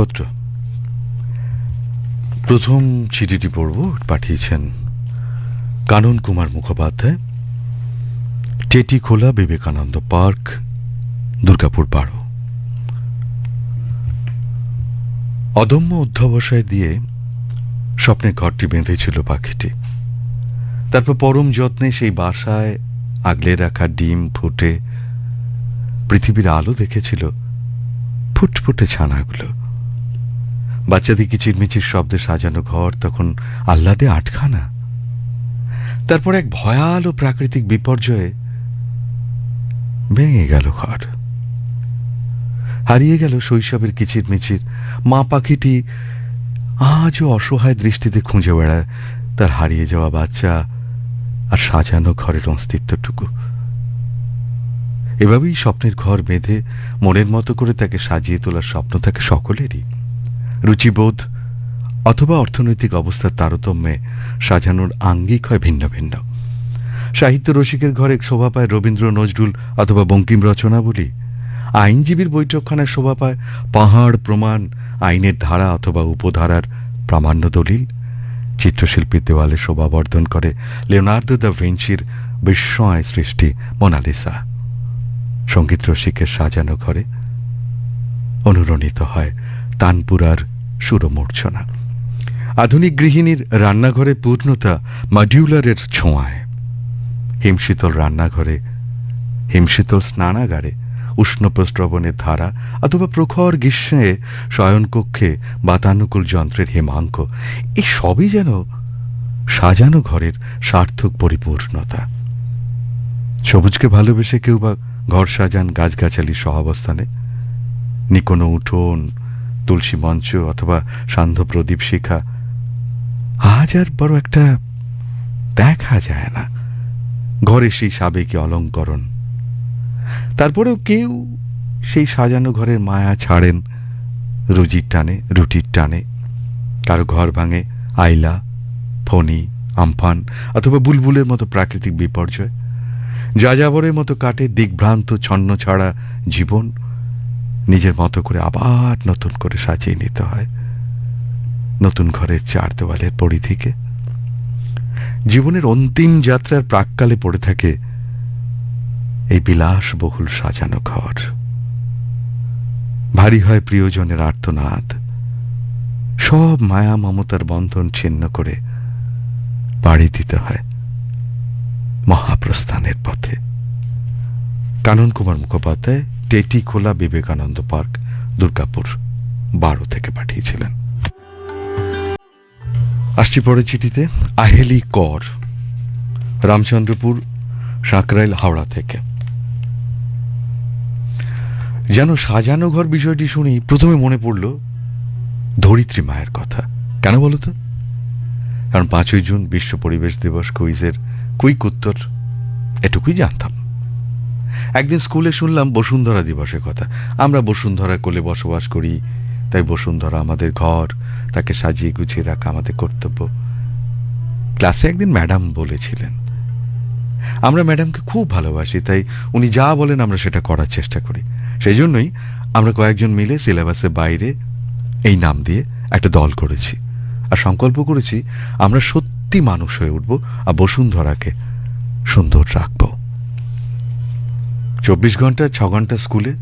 চিঠিপত্র। প্রথম চিঠিটি পড়ব, পাঠিয়েছেন কানন কুমার মুখোপাধ্যায়, টেটিখোলা, বিবেকানন্দ পার্ক, দুর্গাপুর 12। অদম্য অধ্যবসায় দিয়ে স্বপ্নের ঘরটি বেঁধেছিল পাখিটি। তারপর পরম যত্নে সেই বাসায় আগলে রাখা ডিম ফুটে পৃথিবীর আলো দেখেছিল ফুটফুটে ছানাগুলো। বাচ্চাদের কিচিরমিচির শব্দে সাজানো ঘর তখন আহ্লাদে আটখানা। তারপর এক ভয়াল প্রাকৃতিক বিপর্যয়ে ভেঙে গেল ঘর। হারিয়ে গেল শৈশবের কিচিরমিচির। মা পাখিটি আজও অসহায় দৃষ্টিতে খুঁজে বেড়ায় তার হারিয়ে যাওয়া বাচ্চা আর সাজানো ঘরের অস্তিত্বটুকু। এভাবেই স্বপ্নের ঘর বেঁধে মনের মতো করে তাকে সাজিয়ে তোলার স্বপ্ন থাকে সকলেরই। রুচিবোধ অথবা অর্থনৈতিক অবস্থার তারতম্যে সাজানোর আঙ্গিক হয় ভিন্ন ভিন্ন। সাহিত্য রসিকের ঘরে শোভা পায় রবীন্দ্র, নজরুল অথবা বঙ্কিম রচনাবলী। আইনজীবীর বৈঠকখানায় শোভা পায় পাহাড় প্রমাণ, আইনের ধারা অথবা উপধারার প্রামাণ্য দলিল। চিত্রশিল্পীর দেওয়ালে শোভাবর্ধন করে লিওনার্দো দা ভিঞ্চির বিস্ময় সৃষ্টি মোনালিসা। সঙ্গীত রসিকের সাজানো ঘরে অনুরণিত হয় তানপুরার সুরমূর্ছনা। আধুনিক গৃহিণীর রান্নাঘরে পূর্ণতা মডিউলারের ছোঁয়ায়। হিমশীতল রান্নাঘরে, হিমশীতল স্নানাগারে উষ্ণ প্রস্রবণের ধারা অথবা প্রখর গ্রীষ্মে শয়নকক্ষে বাতানুকূল যন্ত্রের হিমাঙ্ক, এই সবই যেন সাজানো ঘরের সার্থক পরিপূর্ণতা। সবুজকে ভালোবেসে কেউ বা ঘর সাজান গাছগাছালির সহাবস্থানে। নিকোনো উঠোন, তুলসী মঞ্চ অথবা সান্ধ্য প্রদীপ শিখা আজ আর বড় একটা দেখা যায় না। ঘরে সেই সাবেকি অলঙ্করণ। তারপরেও কেউ সেই সাজানো ঘরের মায়া ছাড়েন রুজির টানে, রুটির টানে। কারো ঘর ভাঙে আইলা, ফণি, আমফান অথবা বুলবুলের মতো প্রাকৃতিক বিপর্যয়। যাযাবরের মতো কাটে দিগ্ভ্রান্ত ছন্ন ছাড়া জীবন। নিজের মতো করে আবার নতুন করে সাজিয়ে নিতে হয় নতুন ঘরের চার দেওয়ালের পরিধিকে। জীবনের অন্তিম যাত্রার প্রাক্কালে পড়ে থাকে এই বিলাসবহুল সাজানো ঘর। ভারী হয় প্রিয়জনের আর্তনাদ। সব মায়া মমতার বন্ধন ছিন্ন করে পাড়ি দিতে হয় মহাপ্রস্থানের পথে। কানন কুমার মুখোপাধ্যায়, টেটিখোলা, বিবেকানন্দ পার্ক, দুর্গাপুর 12 থেকে পাঠিয়েছিলেন। আসছি পরে চিঠিতে। আহেলি কর, রামচন্দ্রপুর, সাঁকরাইল, হাওড়া থেকে। যেন সাজানো ঘর বিষয়টি শুনি প্রথমে মনে পড়ল ধরিত্রী মায়ের কথা। কেন বলতো? কারণ 5ই জুন বিশ্ব পরিবেশ দিবস কুইজের কুইক উত্তর এটুকুই জানতাম। একদিন স্কুলে শুনলাম বসুন্ধরা দিবসের কথা। আমরা বসুন্ধরা কোলে বসবাস করি, তাই বসুন্ধরা আমাদের ঘর, তাকে সাজিয়ে গুছিয়ে রাখা আমাদের কর্তব্য। ক্লাসে একদিন ম্যাডাম বলেছিলেন। আমরা ম্যাডামকে খুব ভালোবাসি, তাই উনি যা বলেন আমরা সেটা করার চেষ্টা করি। সেই জন্যই আমরা কয়েকজন মিলে সিলেবাসের বাইরে এই নাম দিয়ে একটা দল করেছি আর সংকল্প করেছি আমরা সত্যি মানুষ হয়ে উঠব আর বসুন্ধরাকে সুন্দর রাখব। 24 ঘন্টা 6 ঘন্টা স্কুলে,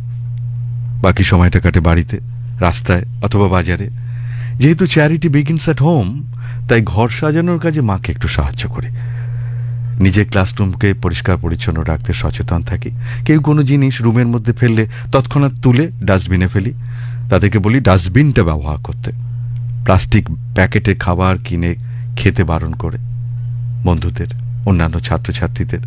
বাকি সময়টা কাটে বাড়িতে, রাস্তায় অথবা বাজারে। যেহেতু চ্যারিটি বিগিনস অ্যাট হোম, তাই ঘর সাজানোর কাজে মাকে একটু সাহায্য করি। নিজের ক্লাসরুমকে পরিষ্কার পরিচ্ছন্ন রাখতে সচেতন থাকি। কেউ কোনো জিনিস রুমের মধ্যে ফেললে তৎক্ষণাৎ তুলে ডাস্টবিনে ফেলি। তাদেরকে বলি ডাস্টবিনটা ব্যবহার করতে। প্লাস্টিক প্যাকেটে খাবার কিনে খেতে বারণ করে বন্ধুদের, অন্যান্য ছাত্রছাত্রীদের।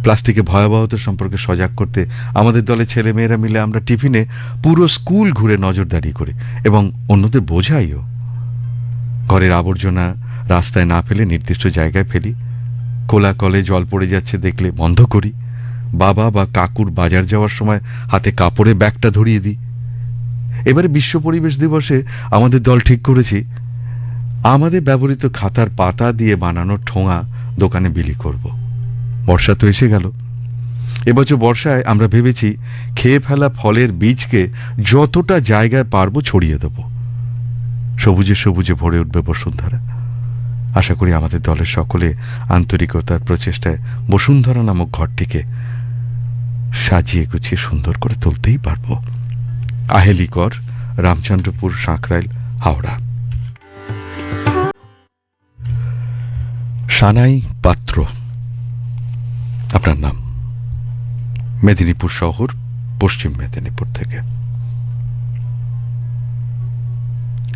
প্লাস্টিকে ভয়াবহতা সম্পর্কে সজাগ করতে আমাদের দলে ছেলেমেয়েরা মিলে আমরা টিফিনে পুরো স্কুল ঘুরে নজরদারি করি এবং অন্যদের বোঝাইও। ঘরের আবর্জনা রাস্তায় না ফেলে নির্দিষ্ট জায়গায় ফেলি। খোলা কলে জল পড়ে যাচ্ছে দেখলে বন্ধ করি। বাবা বা কাকুর বাজার যাওয়ার সময় হাতে কাপড়ে ব্যাগটা ধরিয়ে দিই। এবারে বিশ্ব পরিবেশ দিবসে আমাদের দল ঠিক করেছি আমাদের ব্যবহৃত খাতার পাতা দিয়ে বানানো ঠোঙা দোকানে বিলি করব। বর্ষা তো এসে গেল। এবছর বর্ষায় আমরা ভেবেছি খেয়ে ফেলা ফলের বীজকে যতটা জায়গায় পারবো ছড়িয়ে দেব। সবুজে সবুজে ভরে উঠবে বসুন্ধরা। আশা করি আমাদের দলের সকলে আন্তরিকতার প্রচেষ্টায় বসুন্ধরা নামক ঘরটিকে সাজিয়ে গুছিয়ে সুন্দর করে তুলতেই পারব। আহেলিকর, রামচন্দ্রপুর, সাঁকরাইল, হাওড়া। সানাই পাত্র আপনার নাম, মেদিনীপুর শহর, পশ্চিম মেদিনীপুর থেকে।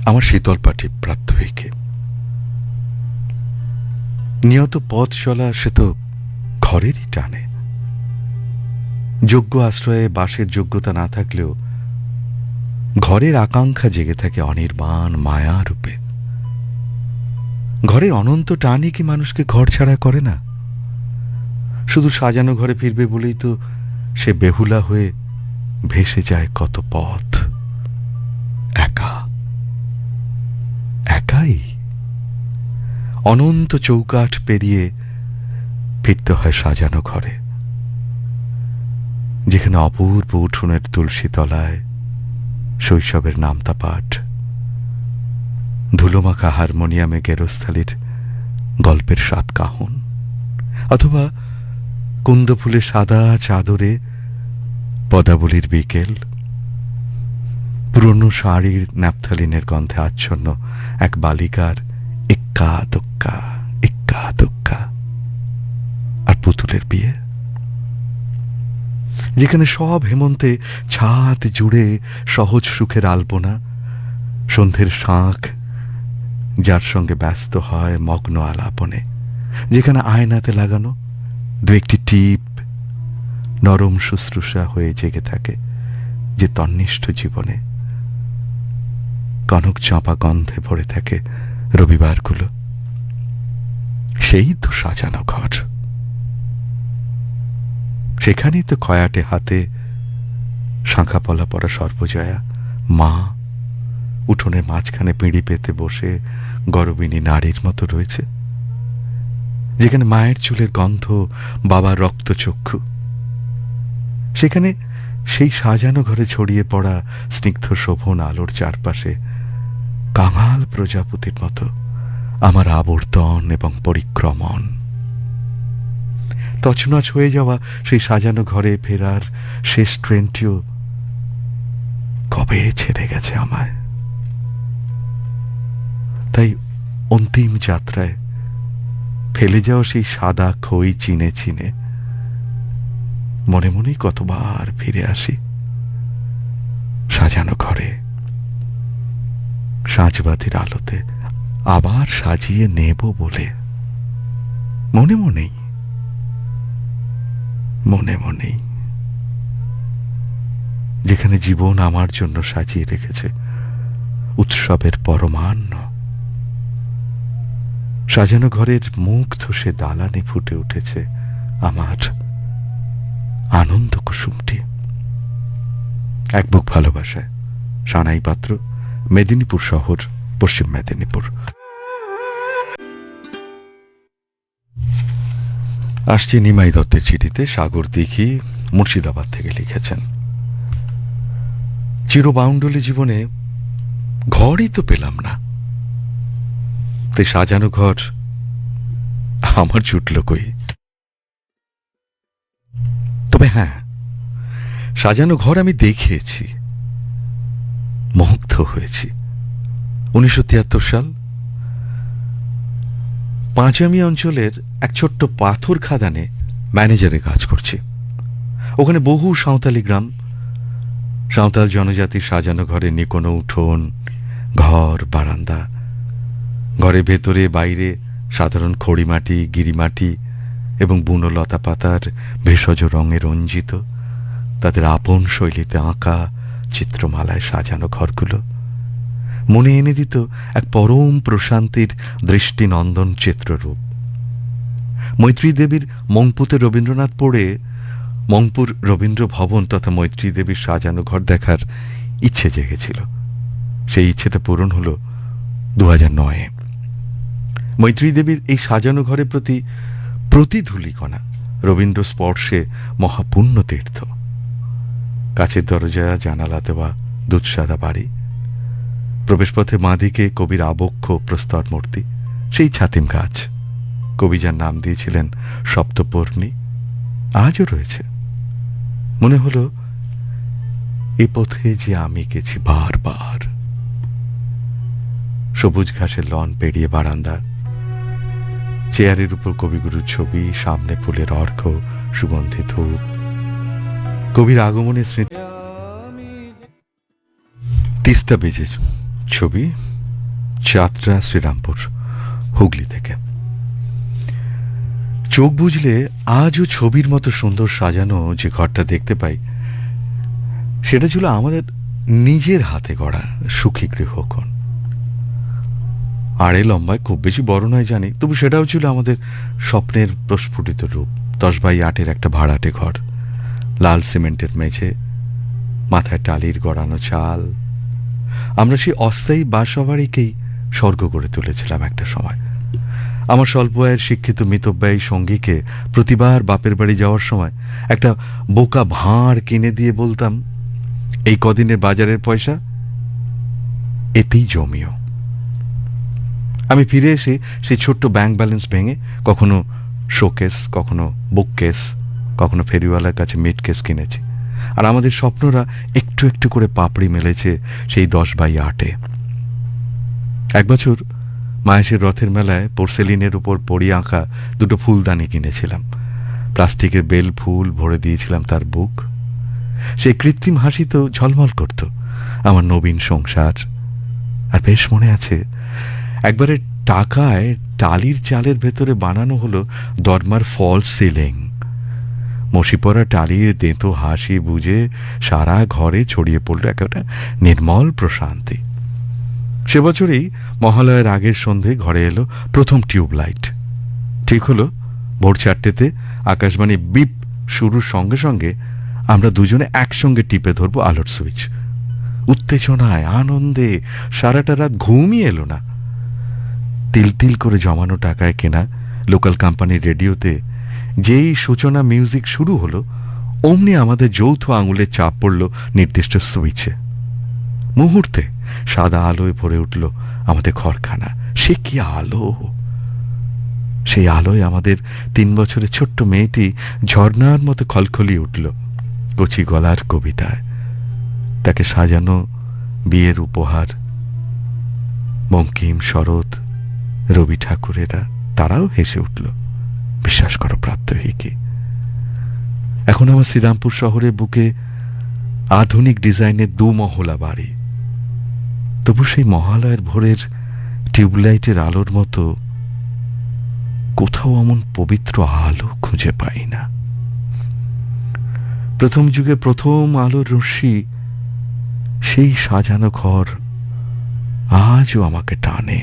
আমার শীতলপাটি প্রাত্যহিকে নিয়ত পথ চলা সে তো ঘরেরই টানে। যোগ্য আশ্রয়ে বাসের যোগ্যতা না থাকলেও ঘরের আকাঙ্ক্ষা জেগে থাকে অনির্বাণ মায়া রূপে। ঘরের অনন্ত টানই কি মানুষকে ঘর ছাড়া করে না? শুধু সাজানো ঘরে ফিরবে বলেই তো সে বেহুলা হয়ে ভেসে যায় কত পথ। একা একাই অনন্ত চৌকাঠ পেরিয়ে ফিরতে হয় সাজানো ঘরে, যেখানে অপূর্ব উঠোনের তুলসী তলায় শৈশবের নামতা পাঠ, ধুলোমাখা হারমোনিয়ামে গেরস্থালির গল্পের সাত কাহন, অথবা কুন্দফুলে সাদা চাদরে পদাবলীর বিকেল, পুরনো শাড়ির ন্যাপথালিনের গন্ধে আচ্ছন্ন এক বালিকার এক্কা দোক্কা এক্কা দোক্কা, আর পুতুলের বিয়ে, যেখানে সব হেমন্তে ছাদ জুড়ে সহজ সুখের আলপনা, সন্ধ্যের শাঁখ যার সঙ্গে ব্যস্ত হয় মগ্ন আলাপনে, যেখানে আয়নাতে লাগানো দু একটি টিপ নরম শুশ্রূষা হয়ে জেগে থাকে যে তন্নিষ্ঠ জীবনে। কনক চাঁপা গন্ধে ভরে থাকে রবিবারগুলো। সেই তো সাজানো ঘর। সেখানেই তো খয়াটে হাতে শাঁখা পলা পরা সর্বজয়া মা উঠোনের মাঝখানে পিঁড়ি পেতে বসে গরবিনী নারীর মতো রয়েছে, যেখানে মায়ের চুলের গন্ধ, বাবার রক্তচক্ষু। সেখানে সেই সাজানো ঘরে ছড়িয়ে পড়া স্নিগ্ধ শোভন আলোর চারপাশে কাঙাল প্রজাপতির মতো আমার আবর্তন এবং পরিক্রমণ। তছনছ হয়ে যাওয়া সেই সাজানো ঘরে ফেরার শেষ ট্রেনটিও কবে ছেড়ে গেছে আমায়। তাই অন্তিম যাত্রায় ফেলে যাওয়া সেই সাদা খই চিনে চিনে মনে মনেই কতবার ফিরে আসি সাজানো ঘরে, সাঁঝবাতির আলোতে আবার সাজিয়ে নেব বলে। মনে মনেই মনে মনেই, যেখানে জীবন আমার জন্য সাজিয়ে রেখেছে উৎসবের পরমান্ন। সাজানো ঘরের মুগ্ধ সে দালানে ফুটে উঠেছে আমার আনন্দ কুসুমটি। এক বুক ভালোবাসায়, সানাই পাত্র, মেদিনীপুর শহর, পশ্চিম মেদিনীপুর। আসছি নিমাই দত্তের চিঠিতে। সাগর দিঘি মুর্শিদাবাদ থেকে লিখেছেন, চিরবাউন্ডুলি জীবনে ঘরই তো পেলাম না, তাই সাজানো ঘর আমার জুটল কই। তবে হ্যাঁ, সাজানো ঘর আমি দেখিয়েছি, মুগ্ধ হয়েছি। 1973 সাল, পাঁচামি অঞ্চলের এক ছোট্ট পাথর খাদানে ম্যানেজারে কাজ করছি। ওখানে বহু সাঁওতালি গ্রাম, সাঁওতাল জনজাতির সাজানো ঘরে নিকোনো উঠোন, ঘর, বারান্দা। ঘরের ভেতরে বাইরে সাধারণ খড়িমাটি, গিরিমাটি এবং বুনো লতা পাতার ভেষজ রঙে রঞ্জিত, তাদের আপন শৈলীতে আঁকা চিত্রমালায় সাজানো ঘরগুলো মনে এনে দিত এক পরম প্রশান্তির দৃষ্টিনন্দন চিত্ররূপ। মৈত্রী দেবীর মংপুতে রবীন্দ্রনাথ পড়ে মংপুর রবীন্দ্র ভবন তথা মৈত্রী দেবীর সাজানো ঘর দেখার ইচ্ছে জেগেছিল। সেই ইচ্ছেটা পূরণ হল 2009-এ। মৈত্রী দেবীর এই সাজানো ঘরের প্রতি ধূলিকণা রবীন্দ্র স্পর্শে মহাপুণ্য তীর্থ। কাছের দরজা, জানালা দেওয়া দুধসাদা বাড়ি, প্রবেশপথে বাঁদিকে কবির আবক্ষ প্রস্তর মূর্তি, সেই ছাতিম গাছ। কবি যার নাম দিয়েছিলেন সপ্তপর্ণী, আজও রয়েছে। মনে হলো এ পথে যে আমি গেছি বারবার। সবুজ ঘাসের লন পেরিয়ে বারান্দা, চেয়ারের উপর কবিগুরুর ছবি, সামনে ফুলের অর্ঘ্য, সুগন্ধি ধূপ, কবির আগমনের স্মৃতি। তিস্তা ব্রিজের ছবি, যাত্রা শ্রীরামপুর, হুগলি থেকে। চোখ বুঝলে আজও ছবির মতো সুন্দর সাজানো যে ঘরটা দেখতে পাই, সেটা ছিল আমাদের নিজের হাতে গড়া সুখী গৃহকোণ। আড়ে লম্বায় খুব বেশি বড় নয় জানি, তবু সেটাও ছিল আমাদের স্বপ্নের প্রস্ফুটিত রূপ। 10x8 একটা ভাড়াটে ঘর, লাল সিমেন্টের মেঝে, মাথায় টালির গড়ানো চাল। আমরা সেই অস্থায়ী বাসবাড়িকেই স্বর্গ করে তুলেছিলাম একটা সময়। আমার স্বল্প আয়ের শিক্ষিত মিতব্যয়ী সঙ্গীকে প্রতিবার বাপের বাড়ি যাওয়ার সময় একটা বোকা ভাঁড় কিনে দিয়ে বলতাম, এই কদিনের বাজারের পয়সা এতেই জমিও। আমি ফিরে এসে সেই ছোট্ট ব্যাংক ব্যালেন্স ভেঙে কখনো শোকেস, কখনো বুককেস, কখনো ফেরিওয়ালার কাছে মিটকেস কিনেছি। আর আমাদের স্বপ্নরা একটু একটু করে পাপড়ি মেলেছে সেই 10x8-এ। এক বছর মায়েশের রথের মেলায় পোর্সেলিনের উপর পড়ি আঁকা দুটো ফুলদানি কিনেছিলাম। প্লাস্টিকের বেল ফুল ভরে দিয়েছিলাম তার বুক। সেই কৃত্রিম হাসি তো ঝলমল করত আমার নবীন সংসার। আর বেশ মনে আছে, একবারে টাকায় টালির চালের ভেতরে বানানো হলো দরমার ফলস সিলিং। মশি পড়া টালির দেঁতো হাসি বুঝে সারা ঘরে ছড়িয়ে পড়ল একটা নির্মল প্রশান্তি। সে বছরেই মহালয়ের আগের সন্ধে ঘরে এলো প্রথম টিউবলাইট। ঠিক হলো ভোর 4টেতে আকাশবাণী বিপ শুরুর সঙ্গে সঙ্গে আমরা দুজনে একসঙ্গে টিপে ধরবো আলোর সুইচ। উত্তেজনায়, আনন্দে সারাটা রাত ঘুমই এলো না। তিল তিল করে জমানো টাকায় কেনা লোকাল কোম্পানির রেডিওতে যেই সূচনা মিউজিক শুরু হলো, অমনি আমাদের যৌথ আঙুলের চাপ পড়ল নির্দিষ্ট সুইচে। মুহূর্তে সাদা আলোয় ভরে উঠল আমাদের ঘরখানা। সে কি আলো! সেই আলোয় আমাদের 3 বছরের ছোট্ট মেয়েটি ঝর্ণার মতো খলখলিয়ে উঠল কচি গলার কবিতায়। তাকে সাজানো বিয়ের উপহার, বঙ্কিম, শরৎ, রবি ঠাকুরেরা তারাও হেসে উঠল। বিশ্বাস করো প্রাত্যহিকী, এখন আমার শ্রীরামপুর শহরের বুকে আধুনিক ডিজাইনের 2 মহলা বাড়ি। তবু সেই মহালয়ের ভোরের টিউবলাইটের আলোর মতো কোথাও এমন পবিত্র আলো খুঁজে পাই না। প্রথম যুগে প্রথম আলোর রশ্মি, সেই সাজানো ঘর আজও আমাকে টানে,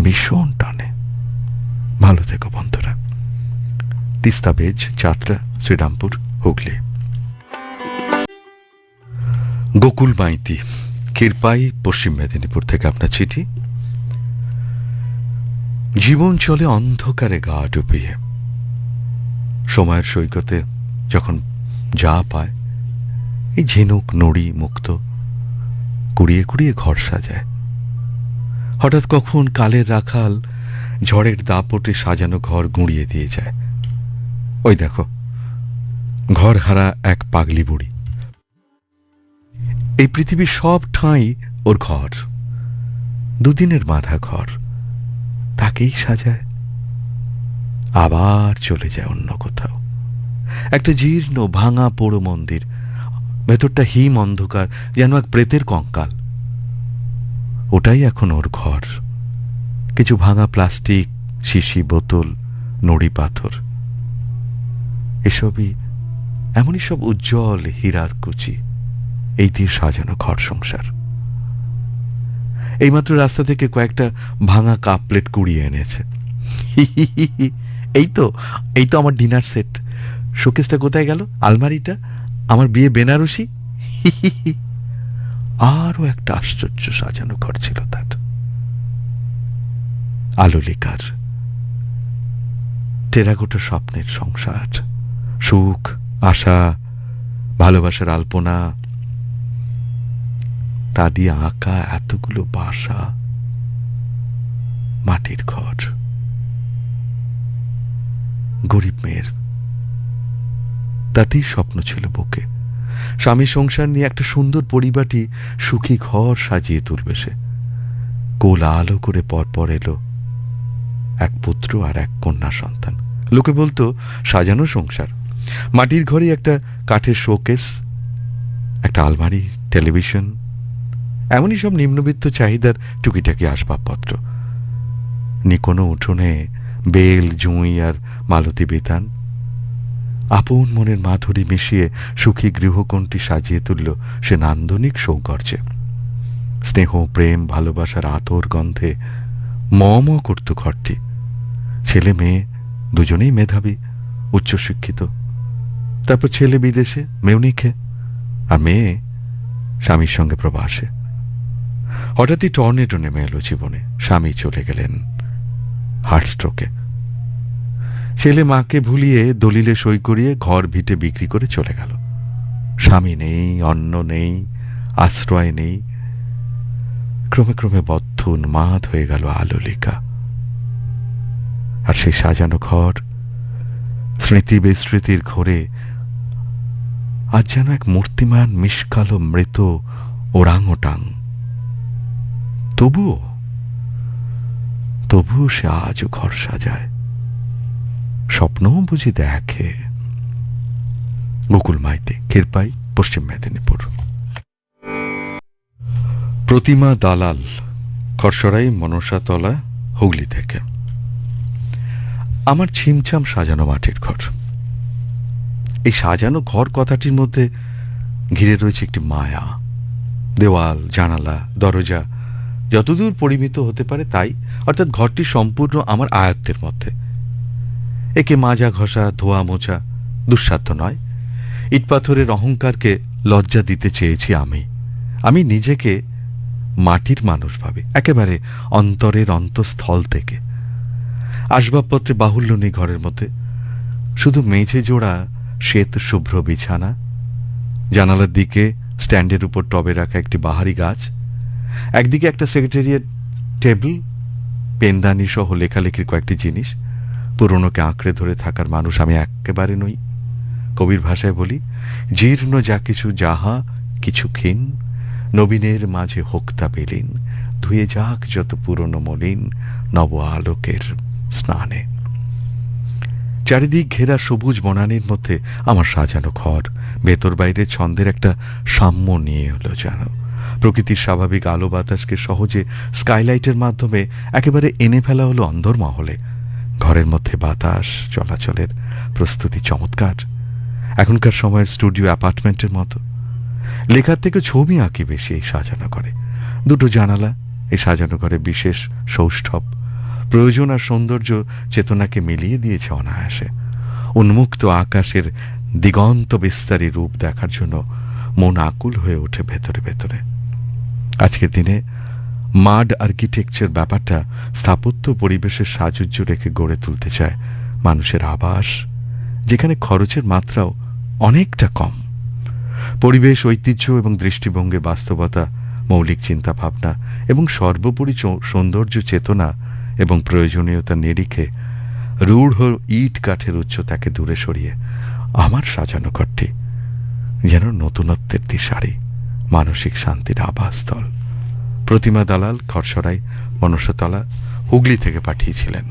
ভীষণ টানে। ভালো থেকো বন্ধুরা। তিস্তা ব্রিজ, যাত্রা শ্রীরামপুর, হুগলি। গোকুল মাইতি, ক্ষীরপাই, পশ্চিম মেদিনীপুর থেকে আপনার চিঠি। জীবন চলে অন্ধকারে গা ডুবিয়ে। সময়ের সৈকতে যখন যা পায়, এই ঝিনুক, নড়ি, মুক্ত কুড়িয়ে কুড়িয়ে ঘর সাজায়। হঠাৎ কখন কালের রাখাল ঝড়ের দাপটে সাজানো ঘর গুঁড়িয়ে দিয়ে যায়। ওই দেখো, ঘর হারা এক পাগলি বুড়ি। এই পৃথিবীর সব ঠাঁই ওর ঘর, দুদিনের বাঁধা ঘর। তাকেই সাজায়, আবার চলে যায় অন্য কোথাও। একটা জীর্ণ ভাঙা পোড়ো মন্দির, ভেতরটা হিম অন্ধকার, যেন এক প্রেতের কঙ্কাল। ওটাই এখন ওর ঘর। কিছু ভাঙা প্লাস্টিক, শিশি, বোতল, নড়ি পাথর, এসবই এমনই সব উজ্জ্বল হীরার কুচি। এই দিয়ে সাজানো ঘর সংসার। এইমাত্র রাস্তা থেকে কয়েকটা ভাঙা কাপ প্লেট কুড়িয়ে এনেছে। এই তো আমার ডিনার সেট। শোকেসটা কোথায় গেল? আলমারিটা, আমার বিয়ে বেনারসি। আরো একটা আশ্চর্য সাজানো ঘর ছিল তার। আলো লিকার, টেরাকোটা স্বপ্নের সংসার, সুখ, আশা, ভালোবাসার আলপনা। তা দিয়ে আঁকা এতগুলো বাসা, মাটির ঘর, গরিব মেয়ের তাতেই স্বপ্ন ছিল বুকে। স্বামী সংসার নিয়ে একটা সুন্দর পরিবারটি সুখী ঘর সাজিয়ে তুলবে সে। কোল আলো করে পরপর এলো এক পুত্র আর এক কন্যা সন্তান। লোকে বলতো সাজানো সংসার। মাটির ঘরে একটা কাঠের শোকেস, একটা আলমারি, টেলিভিশন, এমনই সব নিম্নবিত্ত চাহিদার টুকিটাকি আসবাবপত্র। নিকোনো উঠোনে বেল, জুঁই আর মালতী বিতান। আপন মনের মাধুরী মিশিয়ে সুখী গৃহকোণটি সাজিয়ে তুলল সে নান্দনিক সৌকর্যে। স্নেহ, প্রেম, ভালোবাসার আতর গন্ধে ম ম করত ঘরটি। ছেলে মেয়ে দুজনেই মেধাবী, উচ্চশিক্ষিত। তারপর ছেলে বিদেশে মিউনিখে, আর মেয়ে স্বামীর সঙ্গে প্রবাসে। হঠাৎই টর্নেডো নেমে এলো জীবনে। স্বামী চলে গেলেন হার্টস্ট্রোকে। ছেলে মাকে ভুলিয়ে দলিলে সই করিয়ে ঘর ভিটে বিক্রি করে চলে গেল। স্বামী নেই, অন্ন নেই, আশ্রয় নেই। ক্রমে ক্রমে বদ্ধ উন্মাদ হয়ে গেল আলোলিকা। আর সেই সাজানো ঘর, স্মৃতি বিস্মৃতির ঘোরে আজ যেন এক মূর্তিমান মিষ্কালো মৃত ওরাংওটাং। তবুও সে আজও ঘর সাজায়, স্বপ্নও বুঝি দেখে। গোকুল মাইতি, ক্ষীরপাই, পশ্চিম মেদিনীপুর। প্রতিমা দালাল, খরসরাই, মনসাতলা, হুগলি থেকে। আমার ছিমছাম সাজানো মাটির ঘর। এই সাজানো ঘর কথাটির মধ্যে ঘিরে রয়েছে একটি মায়া। দেওয়াল, জানালা, দরজা যতদূর পরিমিত হতে পারে তাই, অর্থাৎ ঘরটি সম্পূর্ণ আমার আয়ত্তের মধ্যে। একে মাজা ঘষা, ধোয়া মোছা দুঃসাধ্য নয়। ইটপাথরের অহংকারকে লজ্জা দিতে চেয়েছি আমি নিজেকে মাটির মানুষ ভাবি, একেবারে অন্তরের অন্তঃস্থল থেকে। আসবাবপত্রে বাহুল্য নেই ঘরের মধ্যে, শুধু মেঝে জোড়া শ্বেত শুভ্র বিছানা, জানালার দিকে স্ট্যান্ডের উপর টবে রাখা একটি বাহারি গাছ, একদিকে একটা সেক্রেটারিয়েট টেবিল, পেনদানি সহ লেখালেখির কয়েকটি জিনিস। পুরনোকে আঁকড়ে ধরে থাকার মানুষ আমি একেবারে নই। কবির ভাষায় বলি, জীর্ণ যা কিছু যাহা কিছু ক্ষীণ, নবীনের মাঝে হোক্তা বেলিন, ধুয়ে যাক যত পুরনো মলিন, নব আলোকের স্নানে। চারিদিক ঘেরা সবুজ বনানীর মধ্যে আমার সাজানো ঘর ভেতর বাইরে ছন্দের একটা সাম্য নিয়ে এলো যেন। প্রকৃতির স্বাভাবিক আলো বাতাসকে সহজে স্কাইলাইটের মাধ্যমে একেবারে এনে ফেলা হলো অন্দরমহলে। ঘরের মধ্যে বাতাস চলাচলের প্রস্তুতি চমৎকার, এখনকার সময়ের স্টুডিও অ্যাপার্টমেন্টের মতো। লেখার থেকে ছবি আঁকি বেশি এই সাজানো ঘরে। দুটো জানালা এই সাজানো ঘরে বিশেষ সৌষ্ঠব। প্রয়োজন আর সৌন্দর্য চেতনাকে মিলিয়ে দিয়েছে অনায়াসে। উন্মুক্ত আকাশের দিগন্ত বিস্তারী রূপ দেখার জন্য মন আকুল হয়ে ওঠে ভেতরে ভেতরে। আজকের দিনে মাড আর্কিটেকচার ব্যাপারটা স্থাপত্য পরিবেশের সাজুজ্য রেখে গড়ে তুলতে চায় মানুষের আবাস, যেখানে খরচের মাত্রাও অনেকটা কম। পরিবেশ, ঐতিহ্য এবং দৃষ্টিভঙ্গির বাস্তবতা, মৌলিক চিন্তা ভাবনা এবং সর্বোপরি সৌন্দর্য চেতনা এবং প্রয়োজনীয়তার নিরিখে রূঢ় ইট কাঠের উচ্চতাকে দূরে সরিয়ে আমার সাজানো ঘরটি যেন নতুনত্বের দিশারি, মানসিক শান্তির আবাসস্থল। প্রতিমা দালাল, খরসরাই, মনসাতলা, হুগলি থেকে পাঠিয়েছিলেন।